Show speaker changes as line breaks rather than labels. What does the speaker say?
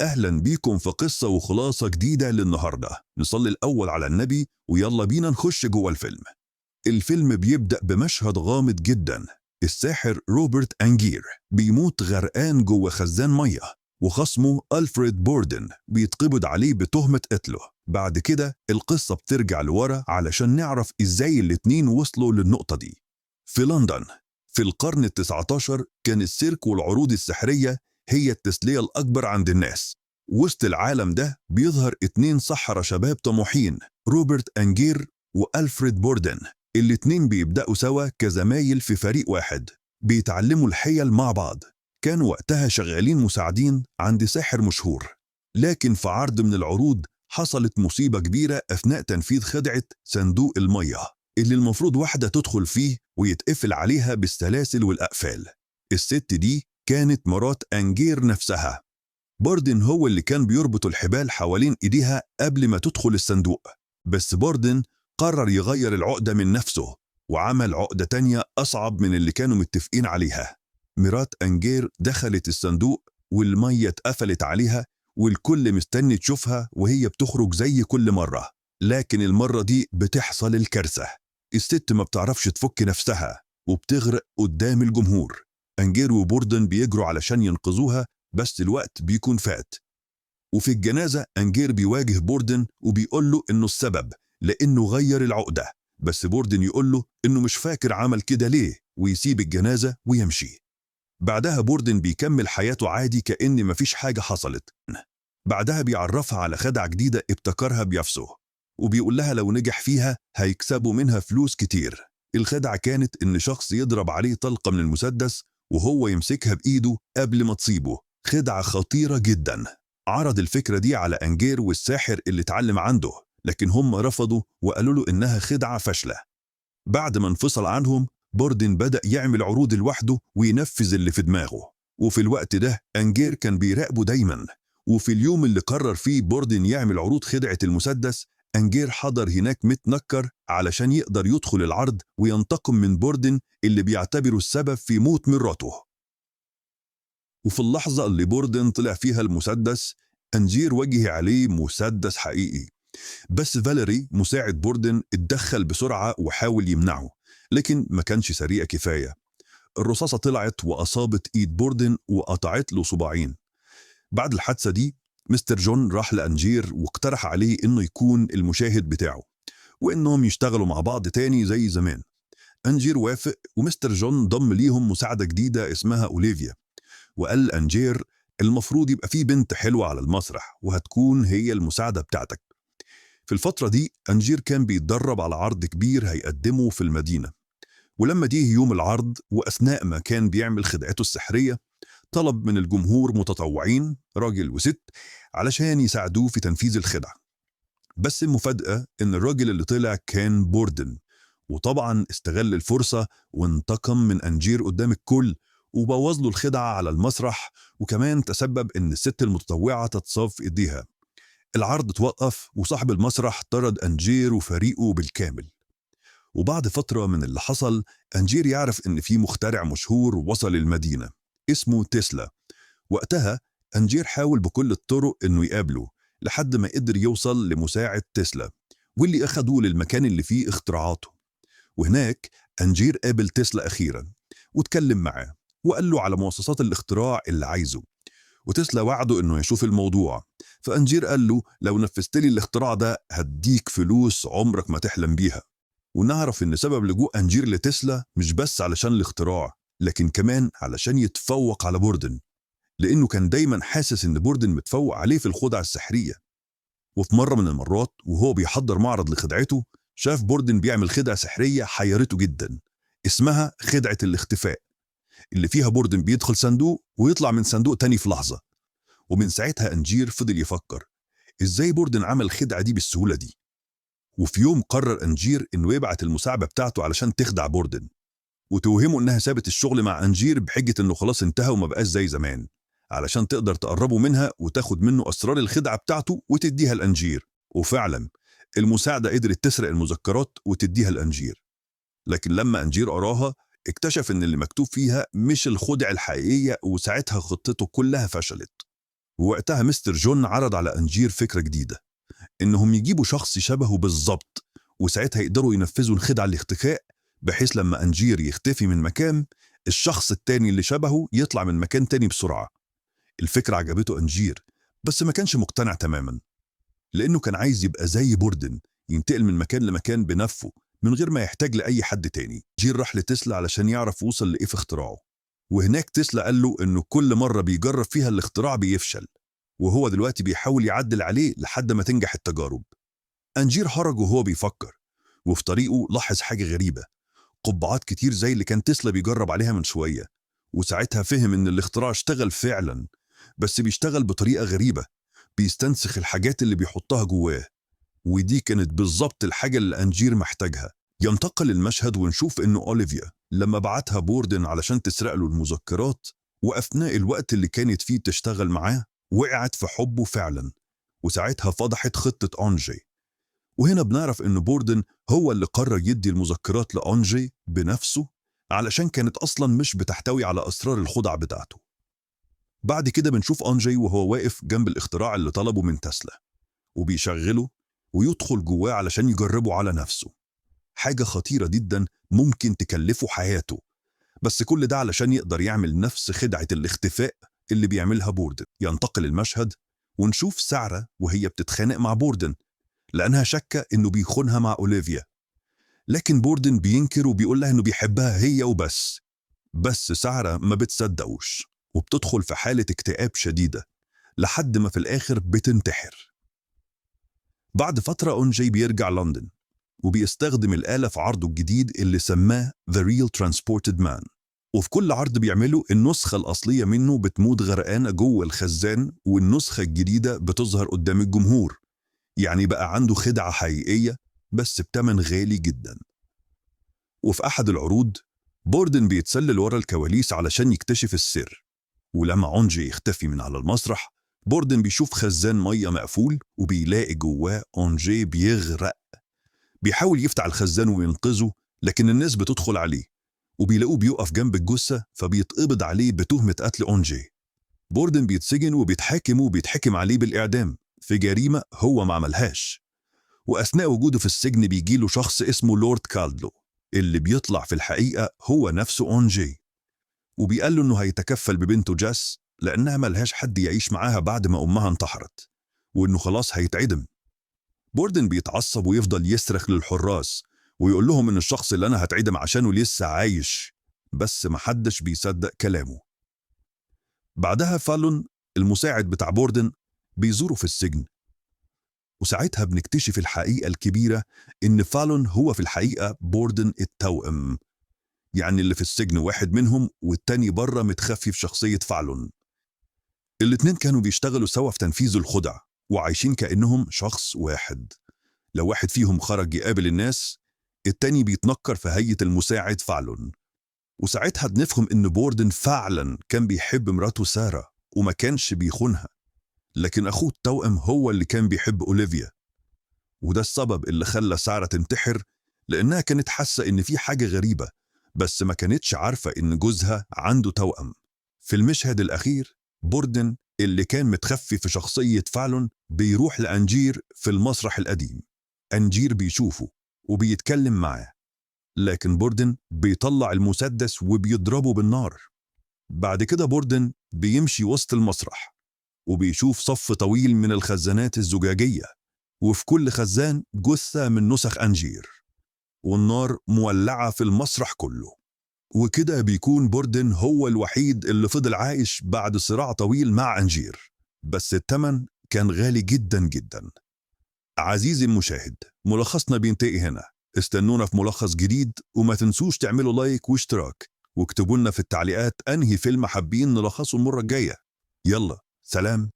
أهلا بيكم في قصة وخلاصة جديدة للنهاردة. نصلي الأول على النبي ويلا بينا نخش جوه الفيلم. الفيلم بيبدأ بمشهد غامض جدا. الساحر روبرت أنجير بيموت غرقان جوه خزان مية، وخصمه ألفريد بوردن بيتقبض عليه بتهمة قتله. بعد كده القصة بترجع لورا علشان نعرف إزاي الاتنين وصلوا للنقطة دي. في لندن في القرن ال19 كان السيرك والعروض السحرية هي التسلية الأكبر عند الناس. وسط العالم ده بيظهر اتنين سحرة شباب طموحين، روبرت أنجير وألفريد بوردن. الاتنين بيبدأوا سوا كزمايل في فريق واحد، بيتعلموا الحيل مع بعض. كانوا وقتها شغالين مساعدين عند ساحر مشهور، لكن في عرض من العروض حصلت مصيبة كبيرة أثناء تنفيذ خدعة صندوق المية اللي المفروض واحدة تدخل فيه ويتقفل عليها بالسلاسل والأقفال. الست دي كانت مرات أنجير نفسها. بوردن هو اللي كان بيربط الحبال حوالين إيديها قبل ما تدخل الصندوق، بس بوردن قرر يغير العقدة من نفسه وعمل عقدة تانية أصعب من اللي كانوا متفقين عليها. مرات أنجير دخلت الصندوق والمية اتقفلت عليها، والكل مستني تشوفها وهي بتخرج زي كل مرة. لكن المرة دي بتحصل الكارثة. الست ما بتعرفش تفك نفسها وبتغرق قدام الجمهور. أنجير وبوردن بيجروا علشان ينقذوها، بس الوقت بيكون فات. وفي الجنازة أنجير بيواجه بوردن وبيقول له إنه السبب لأنه غير العقدة، بس بوردن يقول له إنه مش فاكر عمل كده ليه ويسيب الجنازة ويمشي. بعدها بوردن بيكمل حياته عادي كأن مفيش حاجة حصلت. بعدها بيعرفها على خدعة جديدة ابتكرها بنفسه، وبيقول لها لو نجح فيها هيكسبوا منها فلوس كتير. الخدعة كانت إن شخص يضرب عليه طلقة من المسدس وهو يمسكها بإيده قبل ما تصيبه. خدعة خطيرة جدا. عرض الفكرة دي على أنجير والساحر اللي اتعلم عنده، لكن هم رفضوا وقالوا له إنها خدعة فاشلة. بعد ما انفصل عنهم، بوردن بدأ يعمل عروض لوحده وينفذ اللي في دماغه. وفي الوقت ده أنجير كان بيراقبه دايما. وفي اليوم اللي قرر فيه بوردن يعمل عروض خدعة المسدس، أنجير حضر هناك متنكر علشان يقدر يدخل العرض وينتقم من بوردن اللي بيعتبره السبب في موت مراته. وفي اللحظة اللي بوردن طلع فيها المسدس، أنجير وجه عليه مسدس حقيقي. بس فاليري مساعد بوردن اتدخل بسرعة وحاول يمنعه، لكن ما كانش سريع كفاية. الرصاصة طلعت وأصابت إيد بوردن وقطعت له صباعين. بعد الحادثة دي مستر جون راح لأنجير واقترح عليه إنه يكون المشاهد بتاعه وإنهم يشتغلوا مع بعض تاني زي زمان. أنجير وافق، ومستر جون ضم ليهم مساعدة جديدة اسمها أوليفيا. وقال أنجير المفروض يبقى في بنت حلوة على المسرح وهتكون هي المساعدة بتاعتك. في الفترة دي أنجير كان بيتدرب على عرض كبير هيقدمه في المدينة. ولما جه يوم العرض وأثناء ما كان بيعمل خدعته السحرية، طلب من الجمهور متطوعين راجل وست علشان يساعدوه في تنفيذ الخدعة. بس المفاجأة إن الراجل اللي طلع كان بوردن، وطبعا استغل الفرصة وانتقم من أنجير قدام الكل وبوظ له الخدعة على المسرح، وكمان تسبب إن الست المتطوعة تتصاب في إيديها. العرض توقف وصاحب المسرح طرد أنجير وفريقه بالكامل. وبعد فترة من اللي حصل، أنجير يعرف إن في مخترع مشهور وصل المدينة اسمه تسلا. وقتها أنجير حاول بكل الطرق إنه يقابله لحد ما قدر يوصل لمساعد تسلا واللي أخدوه للمكان اللي فيه اختراعاته. وهناك أنجير قابل تسلا أخيرا واتكلم معاه وقال له على مواصفات الاختراع اللي عايزه، وتسلا وعده إنه يشوف الموضوع. فأنجير قال له لو نفذت لي الاختراع ده هديك فلوس عمرك ما تحلم بيها. ونعرف إن سبب لجوء أنجير لتسلا مش بس علشان الاختراع، لكن كمان علشان يتفوق على بوردن، لأنه كان دايما حاسس إن بوردن متفوق عليه في الخدعة السحرية. وفي مرة من المرات وهو بيحضر معرض لخدعته، شاف بوردن بيعمل خدعة سحرية حيرته جدا اسمها خدعة الاختفاء، اللي فيها بوردن بيدخل صندوق ويطلع من صندوق تاني في لحظة. ومن ساعتها أنجير فضل يفكر إزاي بوردن عمل الخدعة دي بالسهولة دي. وفي يوم قرر أنجير إنه يبعت المساعدة بتاعته علشان تخدع بوردن وتوهمه إنها سابت الشغل مع أنجير بحجة إنه خلاص انتهى وما بقاش زي زمان، علشان تقدر تقربه منها وتاخد منه أسرار الخدعة بتاعته وتديها لأنجير. وفعلا المساعدة قدرت تسرق المذكرات وتديها لأنجير، لكن لما أنجير قراها اكتشف إن اللي مكتوب فيها مش الخدع الحقيقية، وساعتها خطته كلها فشلت. ووقتها مستر جون عرض على أنجير فكرة جديدة، إنهم يجيبوا شخص شبهه بالظبط، وساعتها يقدروا ينفذوا الخدعة الاختفاء، بحيث لما أنجير يختفي من مكان، الشخص التاني اللي شبهه يطلع من مكان تاني بسرعة. الفكرة عجبته أنجير، بس ما كانش مقتنع تماما، لأنه كان عايز يبقى زي بوردن، ينتقل من مكان لمكان بنفسه من غير ما يحتاج لأي حد تاني. جير راح لتسلا علشان يعرف وصل لإيه في اختراعه، وهناك تسلا قال له إنه كل مرة بيجرب فيها الاختراع بيفشل، وهو دلوقتي بيحاول يعدل عليه لحد ما تنجح التجارب. أنجير هرج وهو بيفكر، وفي طريقه لاحظ حاجة غريبة، قبعات كتير زي اللي كان تسلا بيجرب عليها من شوية، وساعتها فهم إن الاختراع اشتغل فعلا، بس بيشتغل بطريقة غريبة، بيستنسخ الحاجات اللي بيحطها جواه، ودي كانت بالظبط الحاجة اللي أنجير محتاجها. ينتقل المشهد ونشوف إنه أوليفيا لما بعتها بوردن علشان تسرق له المذكرات، وأثناء الوقت اللي كانت فيه تشتغل معاه وقعت في حبه فعلا، وساعتها فضحت خطة أنجي. وهنا بنعرف إن بوردن هو اللي قرر يدي المذكرات لأنجي بنفسه، علشان كانت أصلا مش بتحتوي على أسرار الخدع بتاعته. بعد كده بنشوف أنجي وهو واقف جنب الاختراع اللي طلبه من تسلا، وبيشغله ويدخل جواه علشان يجربه على نفسه، حاجة خطيرة جدا ممكن تكلفه حياته، بس كل ده علشان يقدر يعمل نفس خدعة الاختفاء اللي بيعملها بوردن. ينتقل المشهد ونشوف سارة وهي بتتخانق مع بوردن، لأنها شاكة إنه بيخونها مع أوليفيا، لكن بوردن بينكر وبيقول لها إنه بيحبها هي وبس. بس سارة ما بتصدقوش، وبتدخل في حالة اكتئاب شديدة لحد ما في الآخر بتنتحر. بعد فترة أنجي بيرجع لندن، وبيستخدم الآلة في عرضه الجديد اللي سماه The Real Transported Man، وفي كل عرض بيعمله النسخة الأصلية منه بتموت غرقانة جوه الخزان، والنسخة الجديدة بتظهر قدام الجمهور، يعني بقى عنده خدعة حقيقية بس بتمن غالي جدا. وفي أحد العروض بوردن بيتسلل ورا الكواليس علشان يكتشف السر، ولما أنجي يختفي من على المسرح، بوردن بيشوف خزان مية مقفول وبيلاقي جواه أنجي بيغرق. بيحاول يفتح الخزان وينقذه، لكن الناس بتدخل عليه وبيلاقوه بيقف جنب الجثة، فبيتقبض عليه بتهمة قتل أنجي. بوردن بيتسجن وبيتحكم عليه بالإعدام في جريمة هو ما عملهاش. وأثناء وجوده في السجن بيجيله شخص اسمه لورد كالدلو، اللي بيطلع في الحقيقة هو نفسه أنجي، وبيقال له إنه هيتكفل ببنته جاس لأنها ملهاش حد يعيش معاها بعد ما أمها انتحرت، وإنه خلاص هيتعدم. بوردن بيتعصب ويفضل يصرخ للحراس ويقول لهم إن الشخص اللي أنا هتعدم عشانه لسه عايش، بس محدش بيصدق كلامه. بعدها فالون المساعد بتاع بوردن بيزوره في السجن، وساعتها بنكتشف الحقيقة الكبيرة، إن فالون هو في الحقيقة بوردن التوأم، يعني اللي في السجن واحد منهم والتاني بره متخفي في شخصية فالون. الاتنين كانوا بيشتغلوا سوا في تنفيذ الخدع، وعايشين كأنهم شخص واحد. لو واحد فيهم خرج يقابل الناس، التاني بيتنكر في هيئة المساعد فالون. وساعتها بنفهم إن بوردن فعلا كان بيحب مراته سارة وما كانش بيخونها، لكن أخوه التوأم هو اللي كان بيحب أوليفيا، وده السبب اللي خلى سارة تنتحر، لأنها كانت حاسة إن في حاجة غريبة، بس ما كانتش عارفة إن جوزها عنده توأم. في المشهد الأخير بوردن اللي كان متخفي في شخصية فالون بيروح لأنجير في المسرح القديم. أنجير بيشوفه وبيتكلم معاه، لكن بوردن بيطلع المسدس وبيضربه بالنار. بعد كده بوردن بيمشي وسط المسرح وبيشوف صف طويل من الخزانات الزجاجية، وفي كل خزان جثة من نسخ أنجير، والنار مولعة في المسرح كله. وكده بيكون بوردن هو الوحيد اللي فضل عايش بعد صراع طويل مع أنجير، بس الثمن كان غالي جدا جدا. عزيزي المشاهد، ملخصنا بينتهي هنا. استنونا في ملخص جديد، وما تنسوش تعملوا لايك واشتراك، واكتبوا لنا في التعليقات أنهي فيلم حابين نلخصه المرة الجاية. يلا سلام.